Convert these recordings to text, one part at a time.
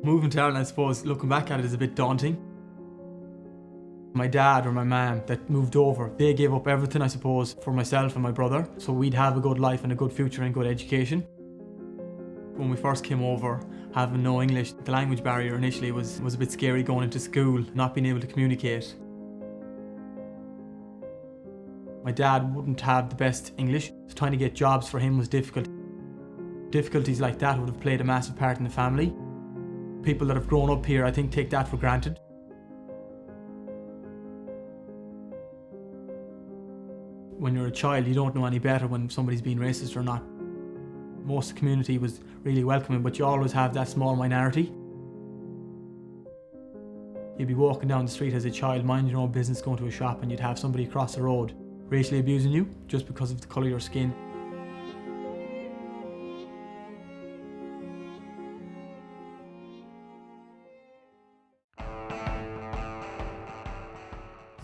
Moving to Ireland, I suppose, looking back at it, is a bit daunting. My dad or my mum that moved over, they gave up everything, I suppose, for myself and my brother, so we'd have a good life and a good future and good education. When we first came over, having no English, the language barrier initially was a bit scary going into school, not being able to communicate. My dad wouldn't have the best English, so trying to get jobs for him was difficult. Difficulties like that would have played a massive part in the family. People that have grown up here, I think, take that for granted. When you're a child, you don't know any better when somebody's being racist or not. Most of the community was really welcoming, but you always have that small minority. You'd be walking down the street as a child, minding your own business, going to a shop, and you'd have somebody across the road racially abusing you just because of the colour of your skin.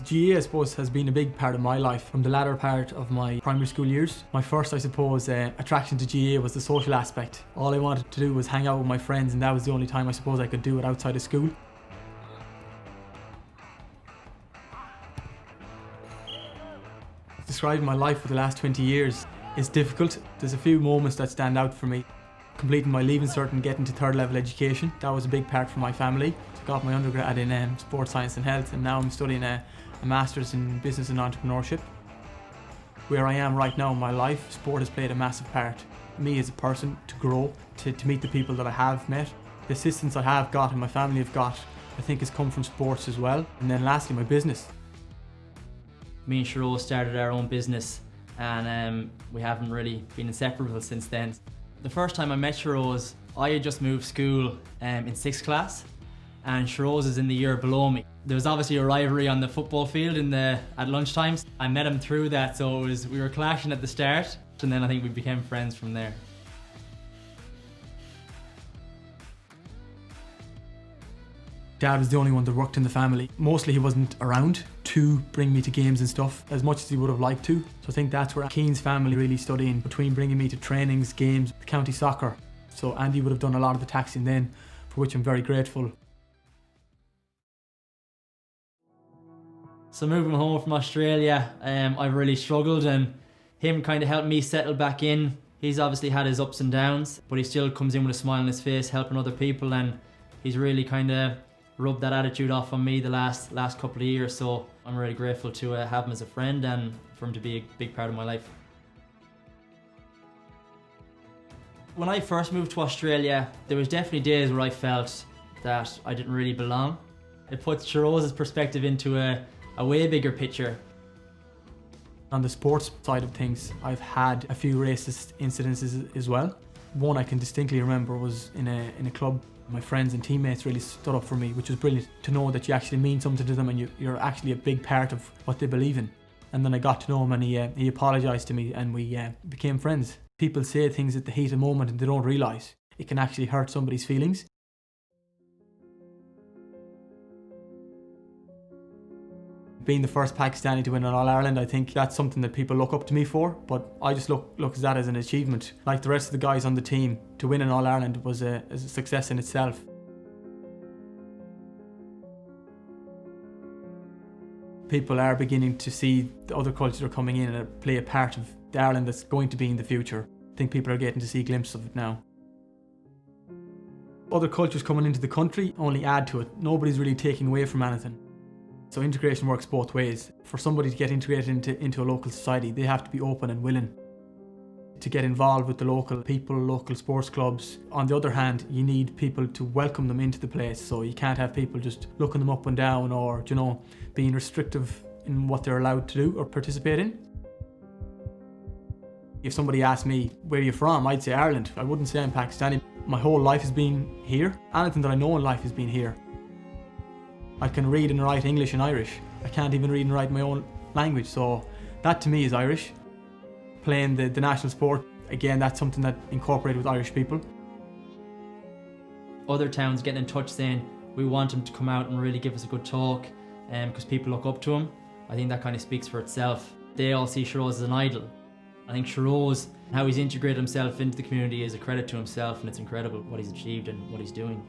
GAA, I suppose, has been a big part of my life from the latter part of my primary school years. My first, I suppose, attraction to GAA was the social aspect. All I wanted to do was hang out with my friends, and that was the only time I suppose I could do it outside of school. Describing my life for the last 20 years is difficult. There's a few moments that stand out for me. Completing my Leaving Cert and getting to third level education, that was a big part for my family. So I got my undergrad in sports science and health, and now I'm studying a master's in business and entrepreneurship. Where I am right now in my life, sport has played a massive part. Me as a person, to grow, to meet the people that I have met. The assistance I have got and my family have got, I think has come from sports as well. And then lastly, my business. Me and Shairoze started our own business, and we haven't really been inseparable since then. The first time I met Shairoze, I had just moved school in 6th class, and Shairoze is in the year below me. There was obviously a rivalry on the football field at lunchtimes. I met him through that, so we were clashing at the start, and then I think we became friends from there. Dad was the only one that worked in the family. Mostly he wasn't around to bring me to games and stuff as much as he would have liked to. So I think that's where Keane's family really stood in, between bringing me to trainings, games, the county soccer. So Andy would have done a lot of the taxing then, for which I'm very grateful. So moving home from Australia, I've really struggled, and him kind of helped me settle back in. He's obviously had his ups and downs, but he still comes in with a smile on his face, helping other people, and he's really kind of rubbed that attitude off on me the last couple of years. So I'm really grateful to have him as a friend and for him to be a big part of my life. When I first moved to Australia, there was definitely days where I felt that I didn't really belong. It puts Shairoze's perspective into a way bigger picture. On the sports side of things, I've had a few racist incidences as well. One I can distinctly remember was in a club. My friends and teammates really stood up for me, which was brilliant to know that you actually mean something to them and you're actually a big part of what they believe in. And then I got to know him, and he apologised to me, and we became friends. People say things at the heat of the moment and they don't realise it can actually hurt somebody's feelings. Being the first Pakistani to win an All-Ireland, I think that's something that people look up to me for, but I just look at that as an achievement. Like the rest of the guys on the team, to win an All-Ireland was a success in itself. People are beginning to see the other cultures are coming in and play a part of the Ireland that's going to be in the future. I think people are getting to see a glimpse of it now. Other cultures coming into the country only add to it. Nobody's really taking away from anything. So integration works both ways. For somebody to get integrated into a local society, they have to be open and willing to get involved with the local people, local sports clubs. On the other hand, you need people to welcome them into the place, so you can't have people just looking them up and down or, being restrictive in what they're allowed to do or participate in. If somebody asked me, where are you from? I'd say Ireland. I wouldn't say I'm Pakistani. My whole life has been here. Anything that I know in life has been here. I can read and write English and Irish. I can't even read and write my own language, so that to me is Irish. Playing the national sport, again, that's something that incorporated with Irish people. Other towns getting in touch saying, we want him to come out and really give us a good talk, because people look up to him. I think that kind of speaks for itself. They all see Shairoze as an idol. I think Shairoze, how he's integrated himself into the community, is a credit to himself, and it's incredible what he's achieved and what he's doing.